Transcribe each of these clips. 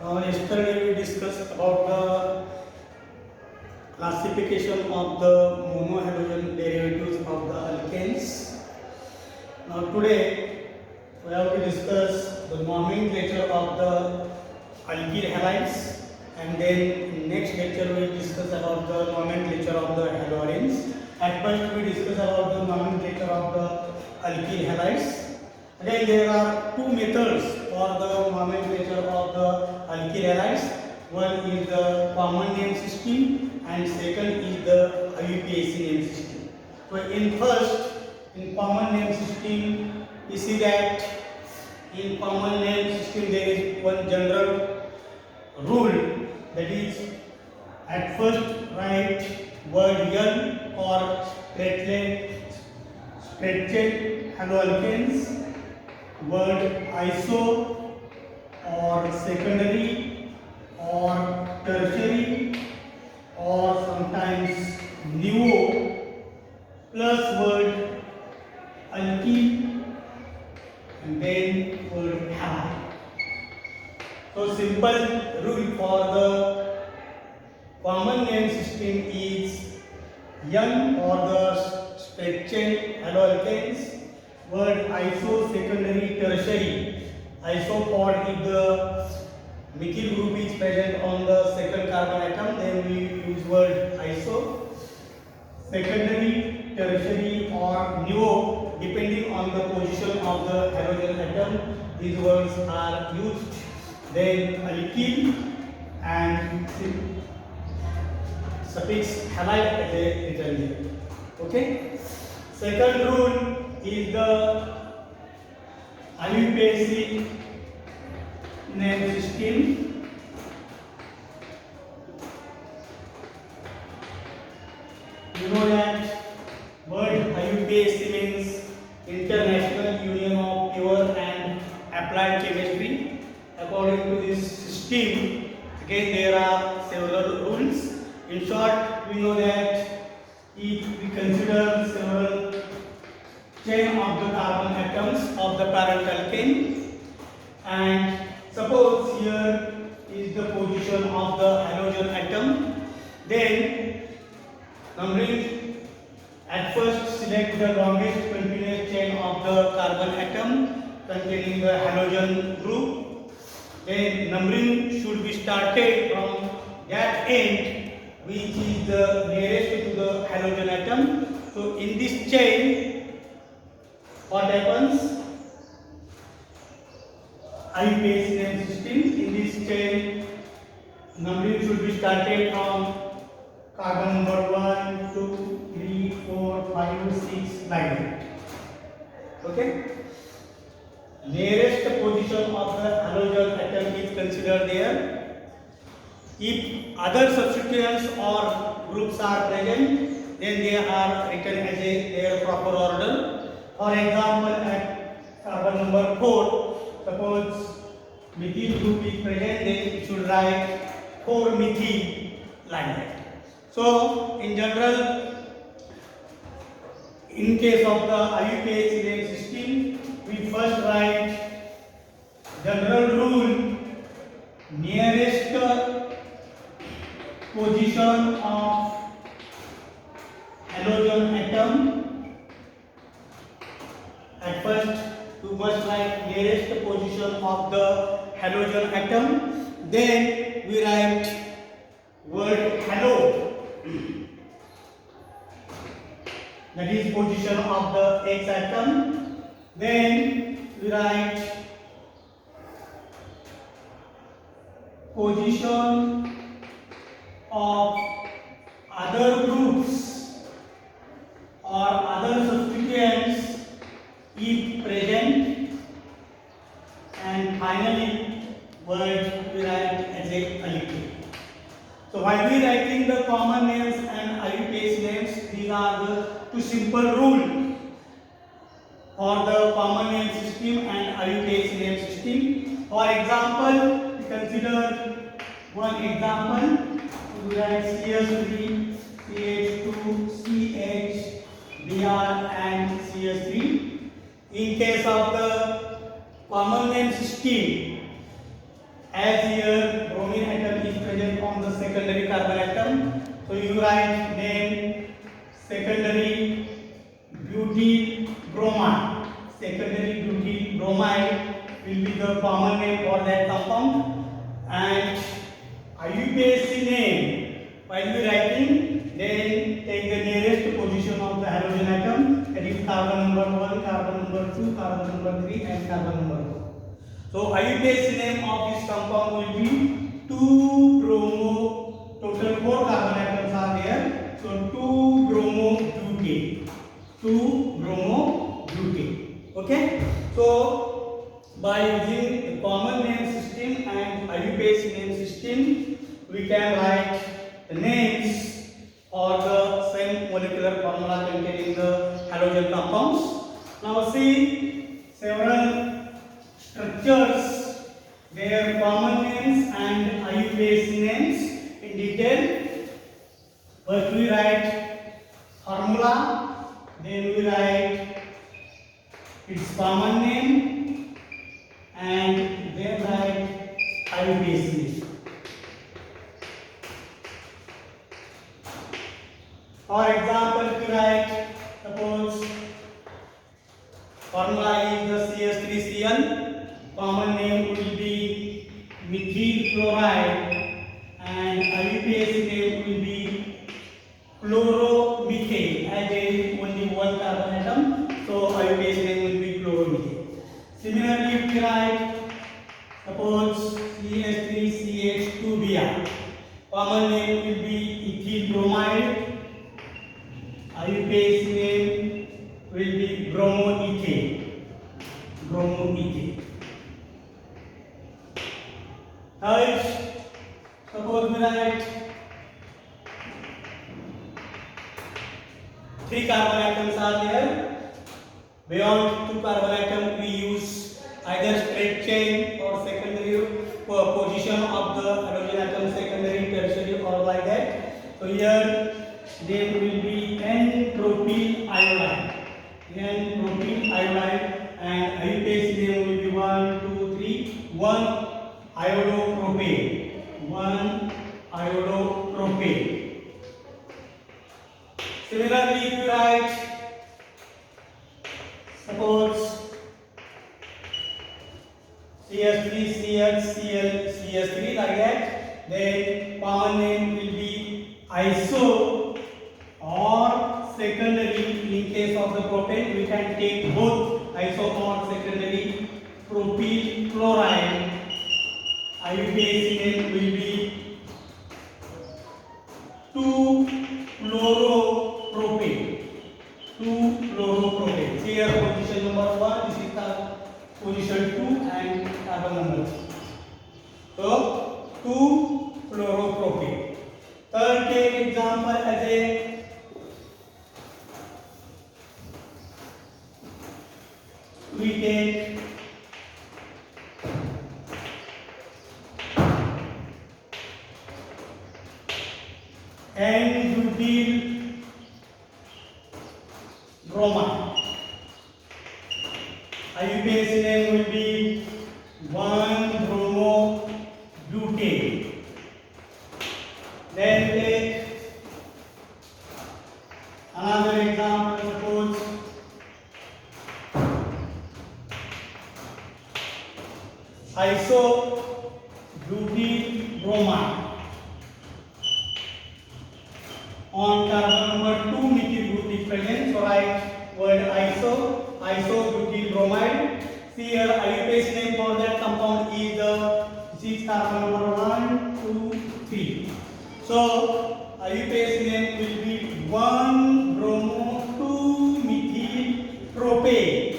Yesterday we discussed about the classification of the monohalogen derivatives of the alkanes. Now today we have to discuss the nomenclature of the alkyl halides, and then in next lecture we will discuss about the nomenclature of the haloarenes. At first we discuss about the nomenclature of the alkyl halides. Again, there are two methods for the nomenclature of the alkyl halides. One is the common name system and second is the IUPAC name system. So in common name system, you see that in common name system there is one general rule, that is at first write word N or straight chain haloalkanes, word iso or secondary or tertiary or sometimes nuo plus word alkene and then word halide. So simple rule for the common name system is N or the straight chain haloalkanes, word iso, secondary, tertiary. Iso for if the methyl group is present on the second carbon atom, then we use word iso. Secondary, tertiary or nuo, depending on the position of the halogen atom, these words are used. Then alkyl and suffix halide as a written here. Okay. Second rule is the IUPAC name system. You know that word IUPAC means International Union of Pure and Applied Chemistry. According to this system, again there are several rules. In short, we know that if we consider several chain of the carbon atoms of the parent alkane, and suppose here is the position of the halogen atom, then numbering, at first select the longest continuous chain of the carbon atom containing the halogen group. Then numbering should be started from that end which is the nearest to the halogen atom. So in this chain, what happens? IUPAC name system. In this chain, numbering should be started from carbon number 1, 2, 3, 4, 5, 6, like that. Okay? Nearest position of the halogen atom is considered there. If other substituents or groups are present, then they are written as their proper order. For example, at carbon number 4, suppose methyl group is present, then it should write 4-methyl like that. So, in general, in case of the IUPAC name system, we first write general rule, nearest position of halogen atom. At first, you must write nearest position of the halogen atom. Then we write word halo, that is position of the X atom. Then we write position of other groups or other substituents if present, and finally word we write as a alkene. So while we writing the common names and IUPAC names, these are the two simple rules for the common name system and IUPAC name system. For example, we consider one example. We write CS3, CH2, CH, Br and CS3. In case of the common name system, As here bromine atom is present on the secondary carbon atom, so you write name secondary butyl bromide. Secondary butyl bromide will be the common name for that compound, and IUPAC name while we writing, then take the nearest position of the halogen atom, that is carbon number 1, carbon number 2, carbon number 3 and carbon number 4. So IUPAC name of this compound will be 2-bromo. Total 4 carbon atoms are there. So 2-bromo-butane. 2-bromo-butane. Okay. So by using the common name system and IUPAC name system, we can write the names or the same molecular formula contained in the halogen compounds. Now see several structures, their common names and IUPAC names in detail. First we write formula, then we write its common name, and then write IUPAC name. For example, if you write, suppose formula is the CH3Cl. Common name will be methyl chloride, and IUPAC name will be chloromethane, as there is only one carbon atom, so IUPAC name will be chloromethane. Similarly, if we write suppose CH3CH2Br, common name will be ethyl bromide, IUPAC name will be bromoethane. Bromoethane. Third, suppose we write 3 carbon atoms are there. Beyond 2 carbon atoms, we use either straight chain or secondary position of the halogen atom, secondary, tertiary, or like that. So here there will be N-propyl iodide. N-propyl iodide, and IUPAC name will be 1, 2, 3, 1 iodopropane. 1 iodopropane. Similarly, if you write suppose CH3, CH3 like that, then common name will be iso, or secondary, in case of the propane we can take both iso or secondary, propyl chloride. IUPAC name will be 2-chloropropane. 2-chloropropane. Here position number 1, this is the position 2 and carbon number 3. So 2-chloropropane. Third, take example as a we take N-butyl bromide. IUPAC name will be 1-bromo-butane. Then take another example, suppose iso-butyl bromide. On carbon number 2 methyl group is present, so write word iso-butyl bromide. See here IUPAC name for that compound is this is carbon number 1, 2, 3. So IUPAC name will be 1-bromo-2-methyl-propane.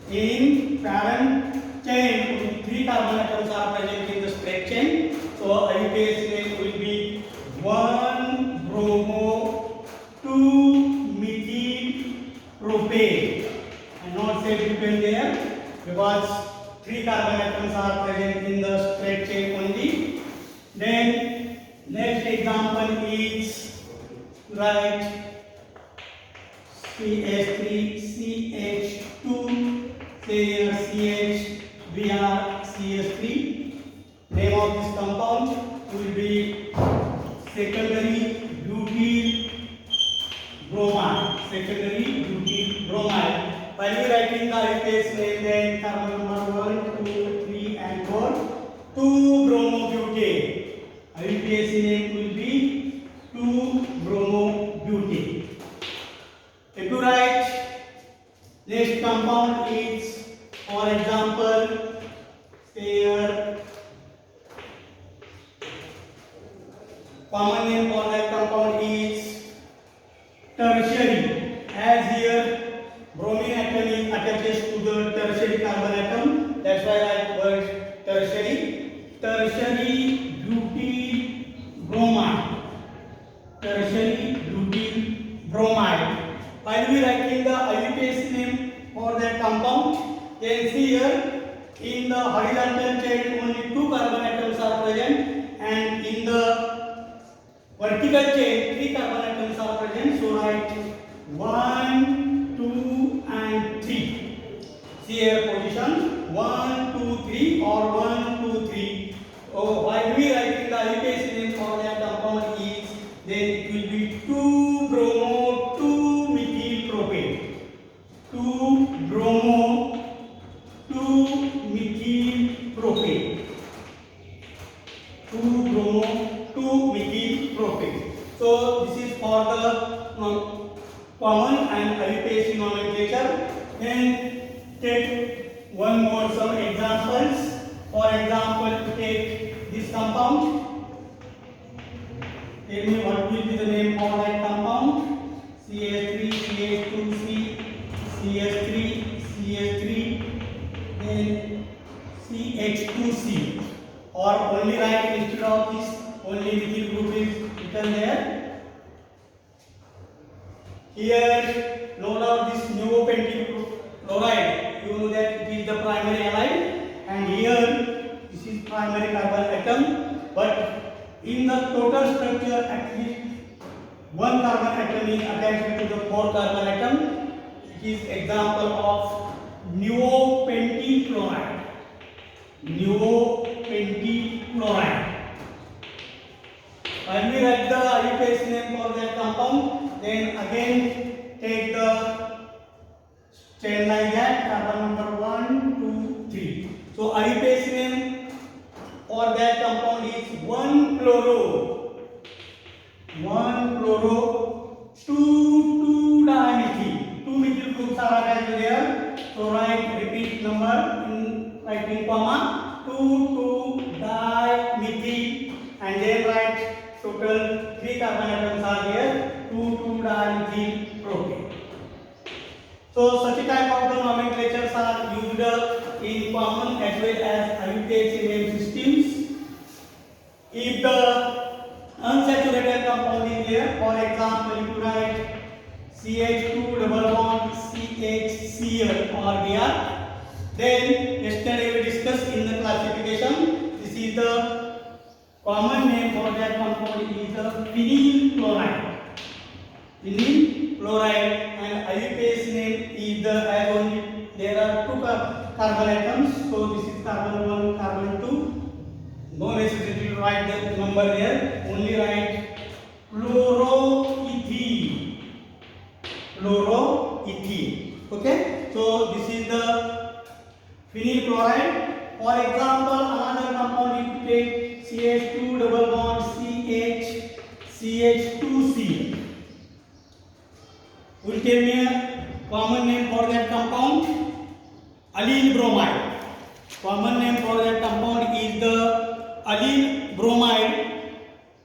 In parent chain, 3 carbon atoms are present in the straight chain. So IUPAC name will be 1-bromo-2-methyl-propane. And not say butane there, because 3 carbon atoms are present in the straight chain only. Then next example is write CH3CH2, say here CH, we are CH3. secondary butyl bromide. Secondary butyl bromide. While we writing the IUPAC name, then carbon number 1, 2, 3 and 4, 2-bromobutane. IUPAC name will be 2-bromobutane. If you write next compound is, for example, here common name for that compound is tertiary. As here bromine atom is attaches to the tertiary carbon atom, that's why I write word tertiary. Tertiary butyl bromide. Tertiary butyl bromide. While we writing the IUPAC name for that compound, then see here in the horizontal chain only 2 carbon atoms are present, and in the vertical chain 3 carbon atoms are present. So write 1, 2 and 3. See here position 1, 2, 3 or 1, 2, 3. So while we writing the IUPAC name for that compound is, then it will be 2-bromo 2-methyl propane. 2-bromo 2-methyl propane. 2-bromo 2-methyl propane. So this is for the common and IUPAC nomenclature. Then take one more some examples. For example, take this compound. Tell me what will be the name of that compound. CH3, CH2C, CH3, CH3, then CH2C. Or only write instead of this, only methyl group is written there. Here, no doubt this neopentyl chloride, you know that it is the primary halide, and here this is primary carbon atom, but in the total structure at least 1 carbon atom is attached to the 4 carbon atom. It is example of neopentyl chloride. Neopentyl chloride. When we write the IUPAC name for that compound, then again take the chain like that, carbon number 1, 2, 3. So IUPAC name for that compound is 1-chloro 2,2-dimethyl. 2 methyl groups are attached there. So write repeat number in writing comma 2,2-dimethyl, and then write total 3 carbon atoms are there, 2,2-dimethyl propane. So such type of the nomenclatures are used in common as well as IUPAC name systems. If the unsaturated compound is there, for example, if you write CH2 double bond CHCl or Br, then yesterday we discussed in the classification, this is the common name for that compound is the phenyl chloride. Phenyl chloride, and IUPAC name is the, as only there are 2 carbon atoms, so this is carbon 1, carbon 2. No necessity to write the number there, only write chloroethyl. Chloroethyl. Okay, so this is the phenyl chloride. For example, another compound, if you take CH2 double bond CH, CH2C. Will tell me a common name for that compound? Allyl bromide. Common name for that compound is the allyl bromide.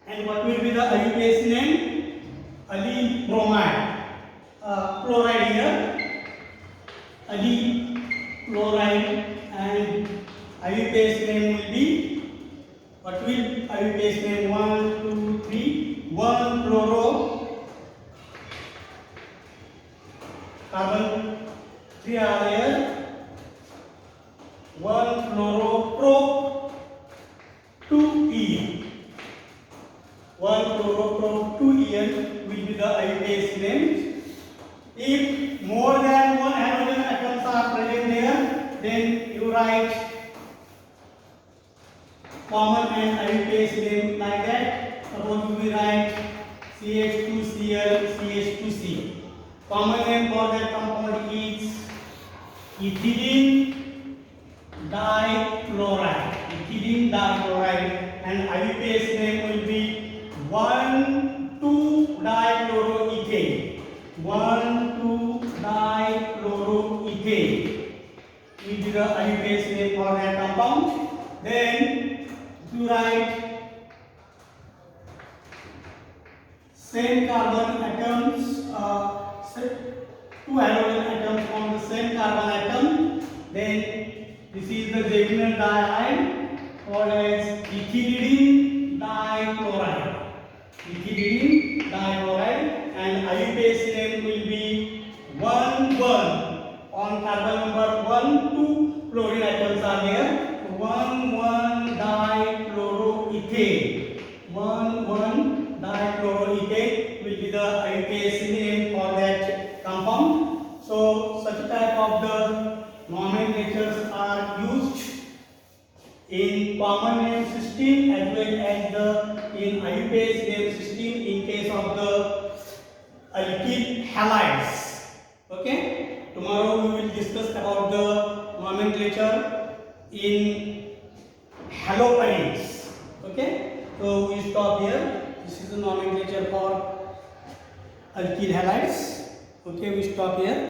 And what will be the IUPAC name? Allyl bromide. Chloride here. Allyl chloride, and IUPAC name will be, what will IUPAC name? 1, 2, 3. 1-chloro. Carbon 3 are there. 1-chloro-pro 2-en. 1-chloro-pro 2-en will be the IUPAC name. If more than 1 halogen atoms are present there, then you write common and IUPAC name like that. Suppose we write CH2Cl, CH2C. Common name for that compound is ethylene dichloride. Ethylene dichloride, and IUPAC name will be 1,2-dichloroethane. 1,2-dichloroethane is the IUPAC name for that compound. Then you write same carbon atoms, two hydrogen atoms on the same carbon atom. Then this is the Zevinar dihalide called as ethylene dichloride. Ethylene dichloride, and IUPAC name will be 1,1. On carbon number 1, 2 fluorine atoms are there. 1,1-dichloroethane. 1,1-dichloroethane will be the IUPAC name for that compound. So such type of the nomenclatures are used in common name system as well as the in IUPAC name system in case of the alkyl halides. Okay, tomorrow we will discuss about the nomenclature in halogens. Okay, so we stop here. This is the nomenclature for alkyl halides. Okay, we stop here.